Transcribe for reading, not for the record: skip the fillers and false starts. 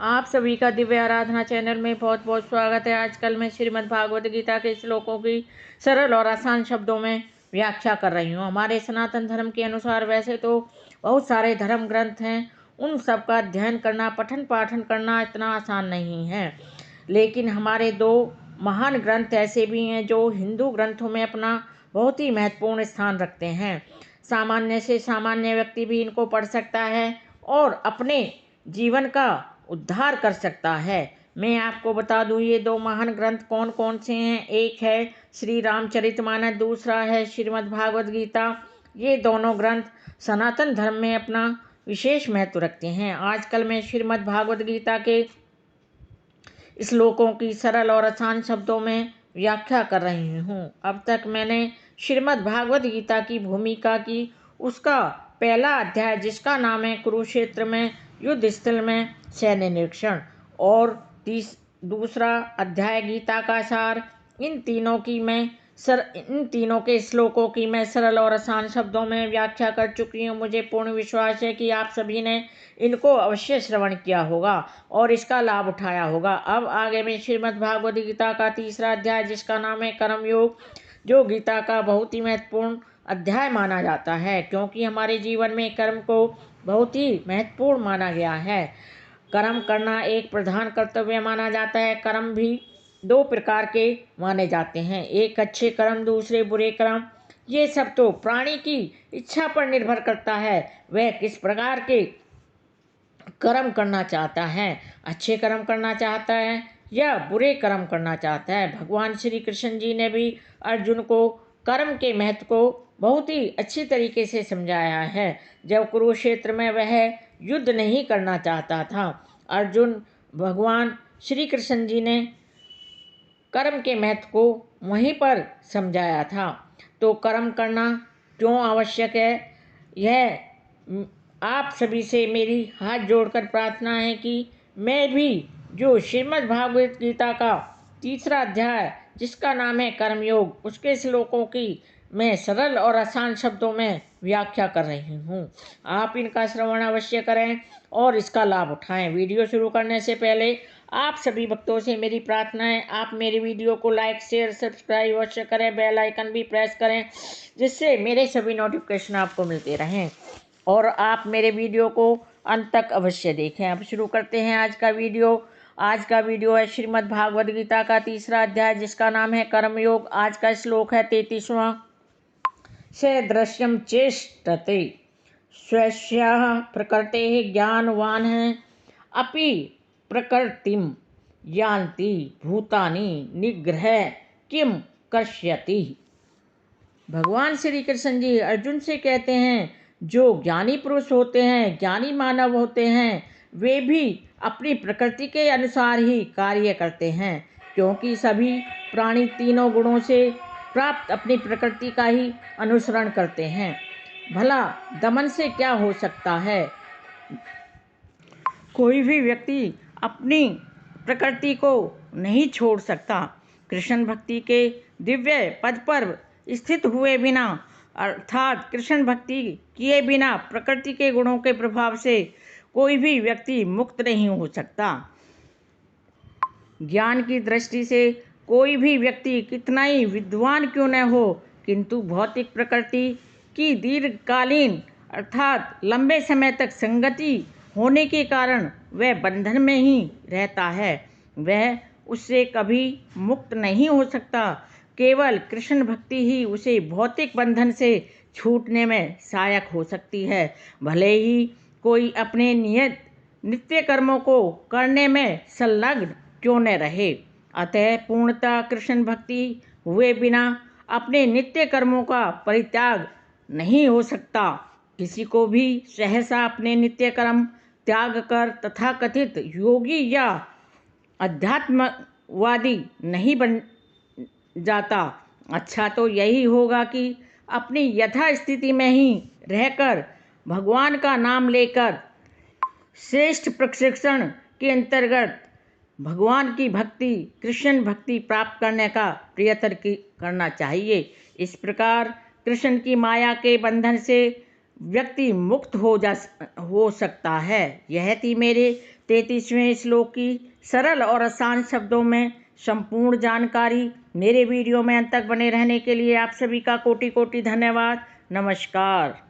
आप सभी का दिव्य आराधना चैनल में बहुत बहुत स्वागत है। आजकल मैं श्रीमद् भागवत गीता के श्लोकों की सरल और आसान शब्दों में व्याख्या कर रही हूँ। हमारे सनातन धर्म के अनुसार वैसे तो बहुत सारे धर्म ग्रंथ हैं, उन सब का अध्ययन करना, पठन पाठन करना इतना आसान नहीं है। लेकिन हमारे दो महान ग्रंथ ऐसे भी हैं जो हिंदू ग्रंथों में अपना बहुत ही महत्वपूर्ण स्थान रखते हैं। सामान्य से सामान्य व्यक्ति भी इनको पढ़ सकता है और अपने जीवन का उद्धार कर सकता है। मैं आपको बता दूं ये दो महान ग्रंथ कौन कौन से हैं। एक है श्री रामचरितमानस, दूसरा है श्रीमद् भागवत गीता। ये दोनों ग्रंथ सनातन धर्म में अपना विशेष महत्व रखते हैं। आजकल मैं श्रीमद् भागवत गीता के श्लोकों की सरल और आसान शब्दों में व्याख्या कर रही हूँ। अब तक मैंने श्रीमद् भागवत गीता की भूमिका की, उसका पहला अध्याय जिसका नाम है कुरुक्षेत्र में युद्ध स्थल में सैन्य निरीक्षण, और दूसरा अध्याय गीता का सार, इन तीनों के श्लोकों की मैं सरल और आसान शब्दों में व्याख्या कर चुकी हूँ। मुझे पूर्ण विश्वास है कि आप सभी ने इनको अवश्य श्रवण किया होगा और इसका लाभ उठाया होगा। अब आगे मैं श्रीमद् भागवत गीता का तीसरा अध्याय जिसका नाम है कर्मयोग, जो गीता का बहुत ही महत्वपूर्ण अध्याय माना जाता है, क्योंकि हमारे जीवन में कर्म को बहुत ही महत्वपूर्ण माना गया है। कर्म करना एक प्रधान कर्तव्य माना जाता है। कर्म भी दो प्रकार के माने जाते हैं, एक अच्छे कर्म, दूसरे बुरे कर्म। ये सब तो प्राणी की इच्छा पर निर्भर करता है, वह किस प्रकार के कर्म करना चाहता है, अच्छे कर्म करना चाहता है या बुरे कर्म करना चाहता है। भगवान श्री कृष्ण जी ने भी अर्जुन को कर्म के महत्व को बहुत ही अच्छी तरीके से समझाया है। जब कुरुक्षेत्र में वह युद्ध नहीं करना चाहता था, अर्जुन भगवान श्री कृष्ण जी ने कर्म के महत्व को वहीं पर समझाया था। तो कर्म करना क्यों आवश्यक है, यह आप सभी से मेरी हाथ जोड़कर प्रार्थना है कि मैं भी जो श्रीमद् भागवत गीता का तीसरा अध्याय जिसका नाम है कर्मयोग, उसके श्लोकों की मैं सरल और आसान शब्दों में व्याख्या कर रही हूँ। आप इनका श्रवण अवश्य करें और इसका लाभ उठाएं। वीडियो शुरू करने से पहले आप सभी भक्तों से मेरी प्रार्थना है, आप मेरी वीडियो को लाइक शेयर सब्सक्राइब अवश्य करें, बेल आइकन भी प्रेस करें, जिससे मेरे सभी नोटिफिकेशन आपको मिलते रहें और आप मेरे वीडियो को अंत तक अवश्य देखें। अब शुरू करते हैं आज का वीडियो। आज का वीडियो है श्रीमद् भागवत गीता का तीसरा अध्याय जिसका नाम है कर्मयोग। आज का श्लोक है 33वां। स दृश्यम चेष्टते स्वस्य प्रकृते ज्ञानवान है अपि प्रकृतिम यान्ति भूतानि निग्रह किम कश्यति। भगवान श्री कृष्ण जी अर्जुन से कहते हैं, जो ज्ञानी पुरुष होते हैं, ज्ञानी मानव होते हैं, वे भी अपनी प्रकृति के अनुसार ही कार्य करते हैं, क्योंकि सभी प्राणी तीनों गुणों से प्राप्त अपनी प्रकृति का ही अनुसरण करते हैं। भला दमन से क्या हो सकता है? कोई भी व्यक्ति अपनी प्रकृति को नहीं छोड़ सकता। कृष्ण भक्ति के दिव्य पद पर स्थित हुए बिना, अर्थात कृष्ण भक्ति किए बिना प्रकृति के गुणों के प्रभाव से कोई भी व्यक्ति मुक्त नहीं हो सकता। ज्ञान की दृष्टि से कोई भी व्यक्ति कितना ही विद्वान क्यों न हो, किंतु भौतिक प्रकृति की दीर्घकालीन अर्थात लंबे समय तक संगति होने के कारण वह बंधन में ही रहता है, वह उससे कभी मुक्त नहीं हो सकता। केवल कृष्ण भक्ति ही उसे भौतिक बंधन से छूटने में सहायक हो सकती है, भले ही कोई अपने नित्य कर्मों को करने में संलग्न क्यों न रहे। अतः पूर्णतः कृष्ण भक्ति हुए बिना अपने नित्य कर्मों का परित्याग नहीं हो सकता। किसी को भी सहसा अपने नित्य कर्म त्याग कर तथाकथित योगी या अध्यात्मवादी नहीं बन जाता। अच्छा तो यही होगा कि अपनी यथास्थिति में ही रहकर भगवान का नाम लेकर श्रेष्ठ प्रशिक्षण के अंतर्गत भगवान की भक्ति, कृष्ण भक्ति प्राप्त करने का प्रयत्न करना चाहिए। इस प्रकार कृष्ण की माया के बंधन से व्यक्ति मुक्त हो सकता है। यह थी मेरे 33वें श्लोक की सरल और आसान शब्दों में संपूर्ण जानकारी। मेरे वीडियो में अंत तक बने रहने के लिए आप सभी का कोटि कोटि धन्यवाद। नमस्कार।